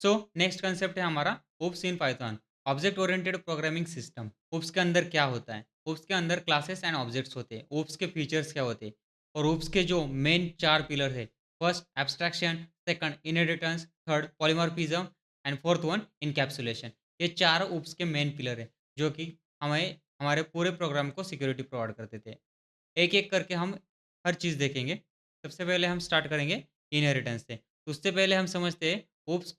So next concept है हमारा OOPs in Python, object oriented programming system. OOPs के अंदर क्या होता है? ओप्स के अंदर क्लासेस एंड ऑब्जेक्ट्स होते हैं। ओप्स के फीचर्स क्या होते हैं? और ओप्स के जो मेन 4 पिलर है, first abstraction, second inheritance, third polymorphism and fourth one encapsulation. ये 4 ओप्स के मेन पिलर हैं, जो कि हमें हमारे पूरे प्रोग्राम को सिक्योरिटी प्रोवाइड करते थे। एक-एक करके हम हर चीज़ देखेंगे। सबसे पहले हम स्टार्ट करेंगे इनहेरिटेंस से। तो उससे पहले हम समझते हैं ओप्स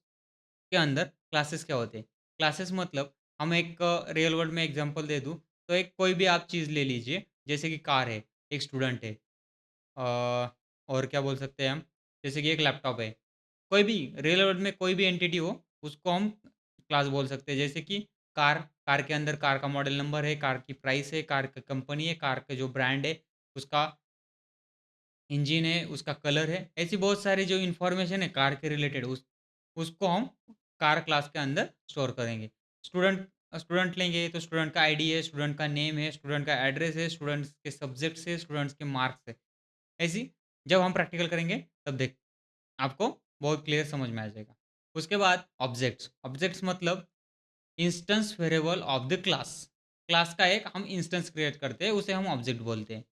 के अंदर क्लासेस क्या होते हैं। क्लासेस मतलब हम एक रियल वर्ल्ड में एग्जांपल दे दूँ, तो एक कोई भी आप चीज़ ले लीजिए, जैसे कि कार है, एक स्टूडेंट है, और क्या बोल सकते हैं हम, जैसे कि एक लैपटॉप है। कोई भी रियल वर्ल्ड में कोई भी एंटिटी हो, उसको हम क्लास बोल सकते हैं। जैसे कि कार, कार के अंदर कार का मॉडल नंबर है, कार की प्राइस है, कार का कंपनी है, कार का जो ब्रांड है, उसका इंजन है, उसका कलर है। ऐसी बहुत सारी जो इन्फॉर्मेशन है कार के रिलेटेड, उसको हम कार क्लास के अंदर स्टोर करेंगे। स्टूडेंट स्टूडेंट लेंगे तो स्टूडेंट का आईडी है, स्टूडेंट का नेम है, स्टूडेंट का एड्रेस है, स्टूडेंट्स के सब्जेक्ट्स है, स्टूडेंट्स के मार्क्स है। ऐसी जब हम प्रैक्टिकल करेंगे तब देख आपको बहुत क्लियर समझ में आ जाएगा। उसके बाद ऑब्जेक्ट्स, ऑब्जेक्ट्स मतलब instance variable of the class. Class का एक हम इंस्टेंस क्रिएट करते हैं, उसे हम ऑब्जेक्ट बोलते हैं।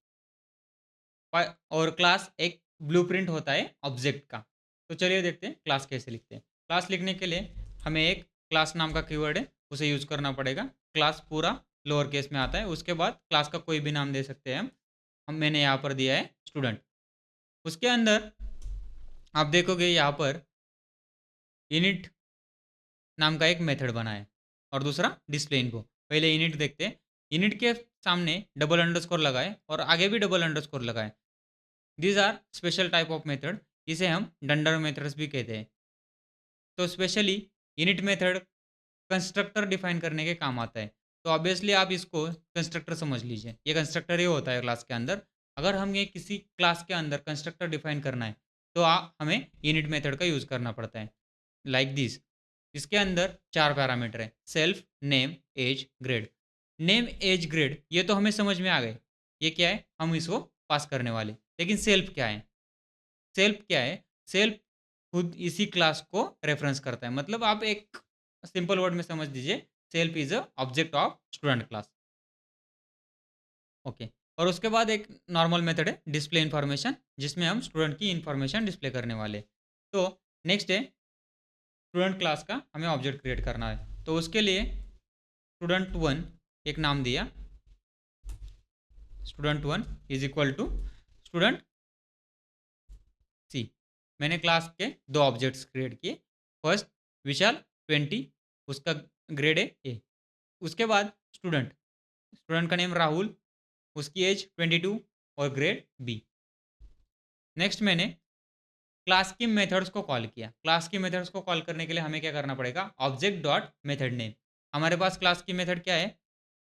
और क्लास एक ब्लूप्रिंट होता है ऑब्जेक्ट का। तो चलिए देखते हैं क्लास कैसे लिखते हैं। क्लास लिखने के लिए हमें एक क्लास नाम का कीवर्ड है, उसे यूज़ करना पड़ेगा। क्लास पूरा लोअर केस में आता है। उसके बाद क्लास का कोई भी नाम दे सकते हैं हम मैंने यहाँ पर दिया है स्टूडेंट। उसके अंदर आप देखोगे यहाँ पर इनिट नाम का एक मेथड बना है और दूसरा डिस्प्ले इन्फो। पहले इनिट देखते हैं। इनिट के सामने डबल अंडरस्कोर लगाएं और आगे भी डबल अंडरस्कोर लगाएं। These are special type of method, इसे हम डंडर मेथड्स भी कहते हैं। तो specially init method constructor define करने के काम आता है। तो ऑब्वियसली आप इसको कंस्ट्रक्टर समझ लीजिए, ये कंस्ट्रक्टर ही होता है क्लास के अंदर। अगर हमें किसी क्लास के अंदर कंस्ट्रक्टर डिफाइन करना है, तो हमें इनिट मेथड का यूज़ करना पड़ता है, लाइक दिस। इसके अंदर 4 पैरामीटर है, self, name, age, grade. Name, age, grade ये तो हमें समझ में आ गए। ये क्या है? हम इसको पास करने वाले। लेकिन सेल्फ क्या है? सेल्फ क्या है? सेल्फ खुद इसी क्लास को रेफरेंस करता है। मतलब आप एक सिंपल वर्ड में समझ लीजिए, self is a object of student class. Okay. और उसके बाद एक नॉर्मल मेथड है डिस्प्ले इन्फॉर्मेशन, जिसमें हम स्टूडेंट की इन्फॉर्मेशन डिस्प्ले करने वाले। तो नेक्स्ट है स्टूडेंट क्लास का हमें ऑब्जेक्ट क्रिएट करना है। तो उसके लिए स्टूडेंट वन एक नाम दिया, student one is equal to student C. मैंने क्लास के 2 ऑब्जेक्ट्स क्रिएट किए। फर्स्ट विशाल 20, उसका ग्रेड है ए। उसके बाद स्टूडेंट, स्टूडेंट का नेम राहुल, उसकी एज 22 और ग्रेड बी। नेक्स्ट मैंने क्लास की मेथड्स को कॉल किया। क्लास की मेथड्स को कॉल करने के लिए हमें क्या करना पड़ेगा? Object dot method name. हमारे पास क्लास की मेथड क्या है?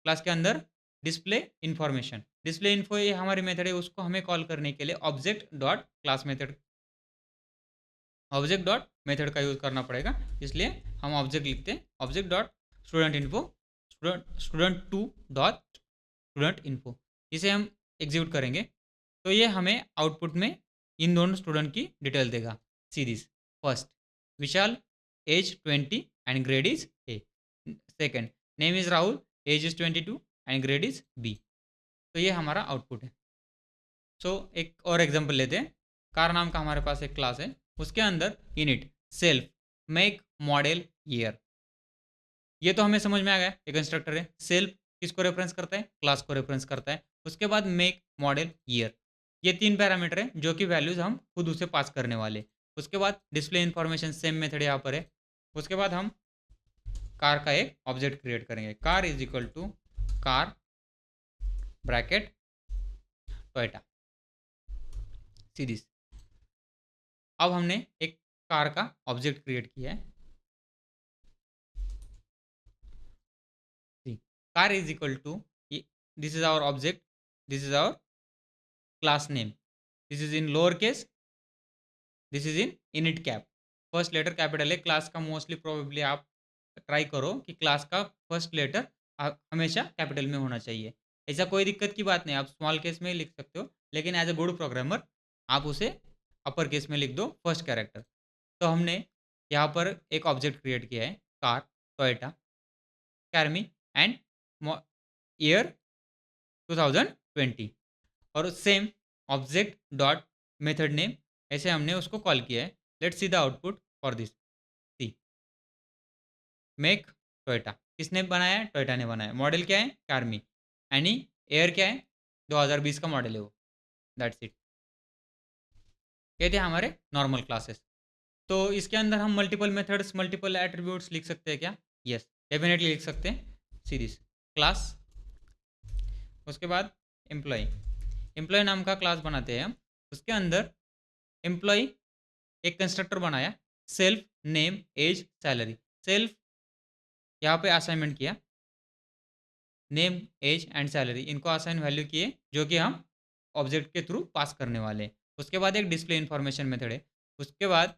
क्लास के अंदर डिस्प्ले इन्फॉर्मेशन, डिस्प्ले इन्फो ये हमारी मेथड है, उसको हमें कॉल करने के लिए object dot class method, object dot method का यूज़ करना पड़ेगा। इसलिए हम ऑब्जेक्ट लिखते हैं, object dot student info, student to dot student info. इसे हम एग्जीक्यूट करेंगे तो ये हमें आउटपुट में इन दोनों स्टूडेंट की डिटेल देगा। Series first Vishal, age 20 and grade is A. Second name is Rahul, age is 22 and grade is B. तो ये हमारा आउटपुट है। सो एक और एग्जांपल लेते हैं। कार नाम का हमारे पास एक क्लास है, उसके अंदर init self make model year. ये तो हमें समझ में आ गया, एक कंस्ट्रक्टर है। सेल्फ किसको रेफरेंस करता है? क्लास को रेफरेंस करता है। उसके बाद मेक मॉडल ईयर, ये 3 पैरामीटर है जो कि वैल्यूज हम खुद उसे पास करने वाले। उसके बाद डिस्प्ले इन्फॉर्मेशन सेम मेथड यहाँ पर है। उसके बाद हम कार का एक ऑब्जेक्ट क्रिएट करेंगे, car is equal to car bracket Toyota series. अब हमने एक कार का ऑब्जेक्ट क्रिएट किया है। Car is equal to, this is our object, this is our class name, this is in lower case, this is in init cap. First letter capital है। Class का mostly probably आप try करो कि class का first letter हमेशा capital में होना चाहिए। ऐसा कोई दिक्कत की बात नहीं, आप स्मॉल केस में ही लिख सकते हो, लेकिन एज अ गुड प्रोग्रामर आप उसे अपर केस में लिख दो फर्स्ट कैरेक्टर। तो हमने यहाँ पर एक ऑब्जेक्ट क्रिएट किया है, कार, टोयोटा, कैरमी एंड ईयर 2020, और same object dot method name ऐसे हमने उसको कॉल किया है। Let's see the output for this. See make Toyota, किसने बनाया है? टोयोटा ने बनाया। मॉडल क्या है? कार्मी। एनी एयर क्या है? 2020 का मॉडल है वो। That's it. ये थे हमारे नॉर्मल क्लासेस। तो इसके अंदर हम मल्टीपल मेथड्स, मल्टीपल एट्रीब्यूट्स लिख सकते हैं क्या? यस, डेफिनेटली लिख सकते हैं। सी दिस क्लास, उसके बाद एम्प्लॉय। एम्प्लॉय नाम का क्लास बनाते हैं हम। उसके अंदर एम्प्लॉय एक कंस्ट्रक्टर बनाया, self, name, age, salary. Self यहाँ पे असाइनमेंट किया, नेम, एज एंड सैलरी इनको असाइन वैल्यू किए, जो कि हम ऑब्जेक्ट के थ्रू पास करने वाले हैं। उसके बाद एक डिस्प्ले इन्फॉर्मेशन मेथड है। उसके बाद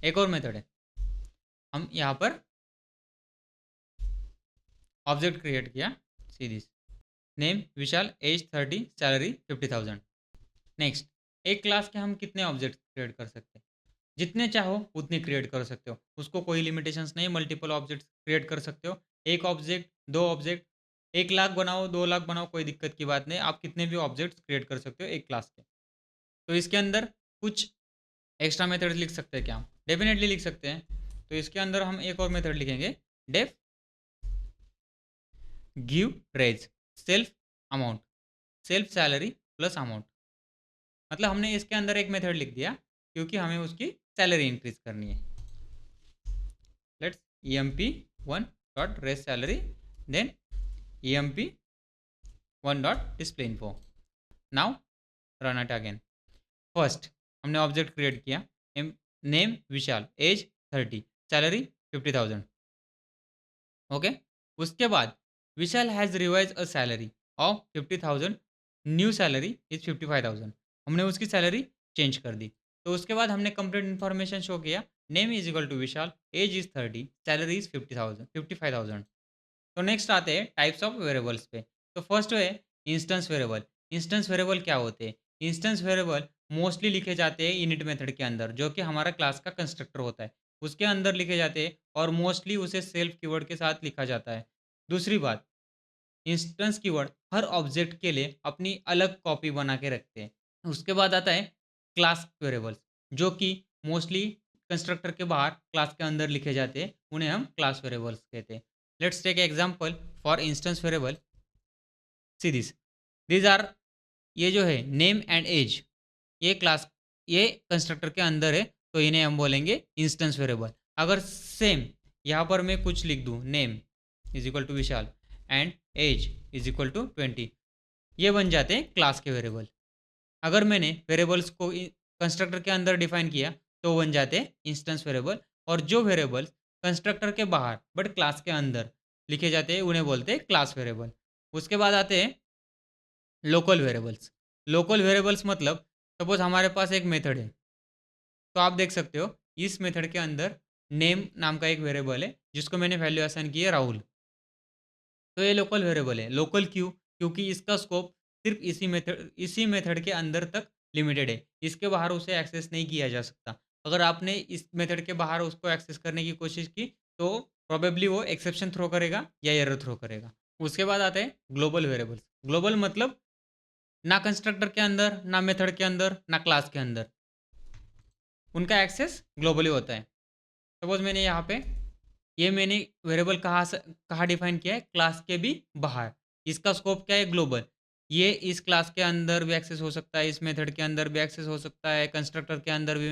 एक और मेथड है, हम यहाँ पर ऑब्जेक्ट क्रिएट किया। See this name Vishal, age 30, salary 50,000। Next, एक क्लास के हम कितने ऑब्जेक्ट क्रिएट कर सकते हैं? जितने चाहो उतने क्रिएट कर सकते हो, उसको कोई लिमिटेशंस नहीं, मल्टीपल ऑब्जेक्ट क्रिएट कर सकते हो। एक ऑब्जेक्ट, दो ऑब्जेक्ट, 1 लाख बनाओ, 2 लाख बनाओ, कोई दिक्कत की बात नहीं। आप कितने भी ऑब्जेक्ट्स क्रिएट कर सकते हो एक क्लास के। तो इसके अंदर कुछ एक्स्ट्रा मेथड लिख सकते हैं क्या हम? डेफिनेटली लिख सकते हैं। तो इसके अंदर हम एक और मेथड लिखेंगे, def give raise self amount, self salary plus amount. मतलब हमने इसके अंदर एक मेथड लिख दिया क्योंकि हमें उसकी सैलरी इंक्रीज करनी है। Let's emp1 dot raise salary, then emp1 dot display info. Now run it again. First हमने ऑब्जेक्ट क्रिएट किया, name Vishal, age 30, salary 50,000। Okay, उसके बाद Vishal has revised a salary of 50,000, new salary is 55,000। हमने उसकी salary change कर दी। तो उसके बाद हमने कंप्लीट इन्फॉर्मेशन शो किया, name is equal to Vishal, age is 30, salary is 50,000, 55,000। तो नेक्स्ट आते हैं टाइप्स ऑफ वेरिएबल्स पे। तो फर्स्ट है इंस्टेंस वेरिएबल। इंस्टेंस वेरिएबल क्या होते हैं? इंस्टेंस वेरिएबल मोस्टली लिखे जाते हैं इनिट मेथड के अंदर, जो कि हमारा क्लास का कंस्ट्रक्टर होता है, उसके अंदर लिखे जाते हैं, और मोस्टली उसे सेल्फ कीवर्ड के साथ लिखा जाता है। दूसरी बात, इंस्टेंस कीवर्ड हर ऑब्जेक्ट के लिए अपनी अलग कॉपी बना के रखते हैं। उसके बाद आता है क्लास वेरिएबल्स, जो कि मोस्टली कंस्ट्रक्टर के बाहर क्लास के अंदर लिखे जाते हैं, उन्हें हम क्लास वेरिएबल्स कहते हैं। Let's take example for instance variable. See this, these are, ये जो है नेम एंड एज, ये क्लास, ये कंस्ट्रक्टर के अंदर है, तो इन्हें हम बोलेंगे इंस्टेंस वेरिएबल। अगर सेम यहाँ पर मैं कुछ लिख दूँ, name is equal to Vishal and age is equal to 20, ये बन जाते हैं क्लास के वेरिएबल। अगर मैंने वेरिएबल्स को कंस्ट्रक्टर के अंदर डिफाइन किया, तो बन जाते हैं इंस्टेंस वेरिएबल। और जो वेरिएबल्स कंस्ट्रक्टर के बाहर बट क्लास के अंदर लिखे जाते हैं, उन्हें बोलते हैं क्लास वेरिएबल। उसके बाद आते हैं लोकल वेरिएबल्स। लोकल वेरिएबल्स मतलब सपोज हमारे पास एक मेथड है, तो आप देख सकते हो इस मेथड के अंदर नेम नाम का एक वेरिएबल है, जिसको मैंने वैल्यू असाइन की है राहुल। तो ये लोकल वेरिएबल है। लोकल क्यों? क्योंकि इसका स्कोप सिर्फ इसी मेथड के अंदर तक लिमिटेड है। इसके बाहर उसे एक्सेस नहीं किया जा सकता। अगर आपने इस मेथड के बाहर उसको एक्सेस करने की कोशिश की, तो प्रोबेबली वो एक्सेप्शन थ्रो करेगा या एरर थ्रो करेगा। उसके बाद आते हैं ग्लोबल वेरिएबल्स। ग्लोबल मतलब ना कंस्ट्रक्टर के अंदर, ना मेथड के अंदर, ना क्लास के अंदर, उनका एक्सेस ग्लोबली होता है। सपोज मैंने यहाँ पे, ये मैंने वेरिएबल कहाँ डिफाइन किया है? क्लास के भी बाहर। इसका स्कोप क्या है? ग्लोबल। ये इस क्लास के अंदर भी एक्सेस हो सकता है, इस मेथड के अंदर भी एक्सेस हो सकता है, कंस्ट्रक्टर के अंदर भी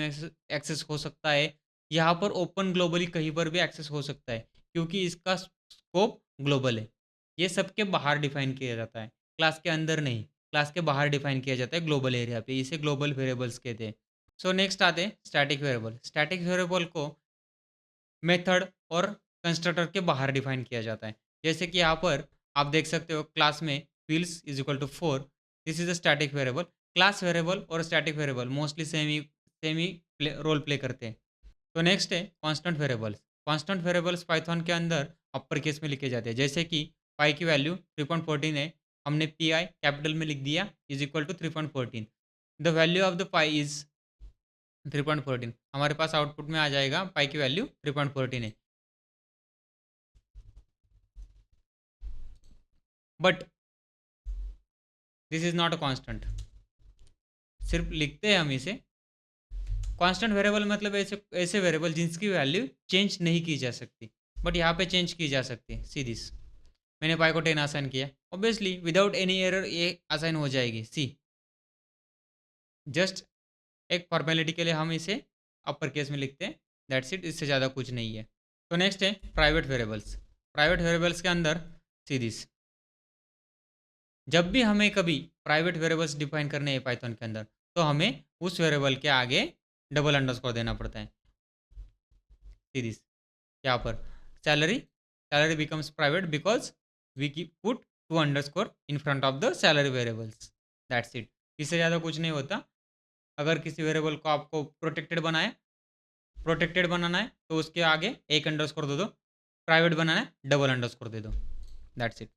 एक्सेस हो सकता है। यहाँ पर ओपन ग्लोबली कहीं पर भी एक्सेस हो सकता है, क्योंकि इसका स्कोप ग्लोबल है। ये सबके बाहर डिफाइन किया जाता है, क्लास के अंदर नहीं। क्लास के बाहर डिफाइन किया जाता है ग्लोबल एरिया पे, इसे ग्लोबल वेरिएबल्स कहते हैं। सो नेक्स्ट आते हैं स्टैटिक वेरिएबल। स्टैटिक वेरिएबल को मेथड और कंस्ट्रक्टर के बाहर डिफाइन किया जाता है। जैसे कि यहाँ पर आप देख सकते हो, क्लास में fills is equal to 4, this is a static variable. Class variable और स्टैटिक वेरिएबल मोस्टली सेम ही रोल प्ले करते हैं। तो नेक्स्ट है constant variables. Constant variables Python के अंदर अपर केस में लिखे जाते हैं। जैसे कि पाई की वैल्यू 3.14 है, हमने पी आई कैपिटल में लिख दिया, is equal to 3.14। The value of the pi is 3.14 हमारे पास आउटपुट में आ जाएगा, पाई की वैल्यू 3.14 है। But this is not a constant, सिर्फ लिखते हैं हम इसे। कांस्टेंट वेरिएबल मतलब ऐसे ऐसे वेरिएबल जिसकी वैल्यू चेंज नहीं की जा सकती, बट यहाँ पे चेंज की जा सकती है। सी दिस, मैंने पाई को 10 असाइन किया, ऑब्वियसली विदाउट एनी एरर ये असाइन हो जाएगी। सी, जस्ट एक फॉर्मेलिटी के लिए हम इसे अपर केस में लिखते हैं, दैट्स इट, इससे ज़्यादा कुछ नहीं है। तो नेक्स्ट है प्राइवेट वेरिएबल्स। प्राइवेट वेरिएबल्स के अंदर सी दिस, जब भी हमें कभी प्राइवेट वेरिएबल्स डिफाइन करने हैं पाइथन के अंदर, तो हमें उस वेरिएबल के आगे डबल अंडरस्कोर देना पड़ता है। सी दिस, यहाँ पर salary, salary becomes private because we put 2 underscore in front of the salary variables, that's it. इससे ज़्यादा कुछ नहीं होता। अगर किसी वेरिएबल को आपको प्रोटेक्टेड बनाना है तो उसके आगे एक अंडरस्कोर दे दो, प्राइवेट बनाना है डबल अंडरस्कोर दे दो, दैट्स इट।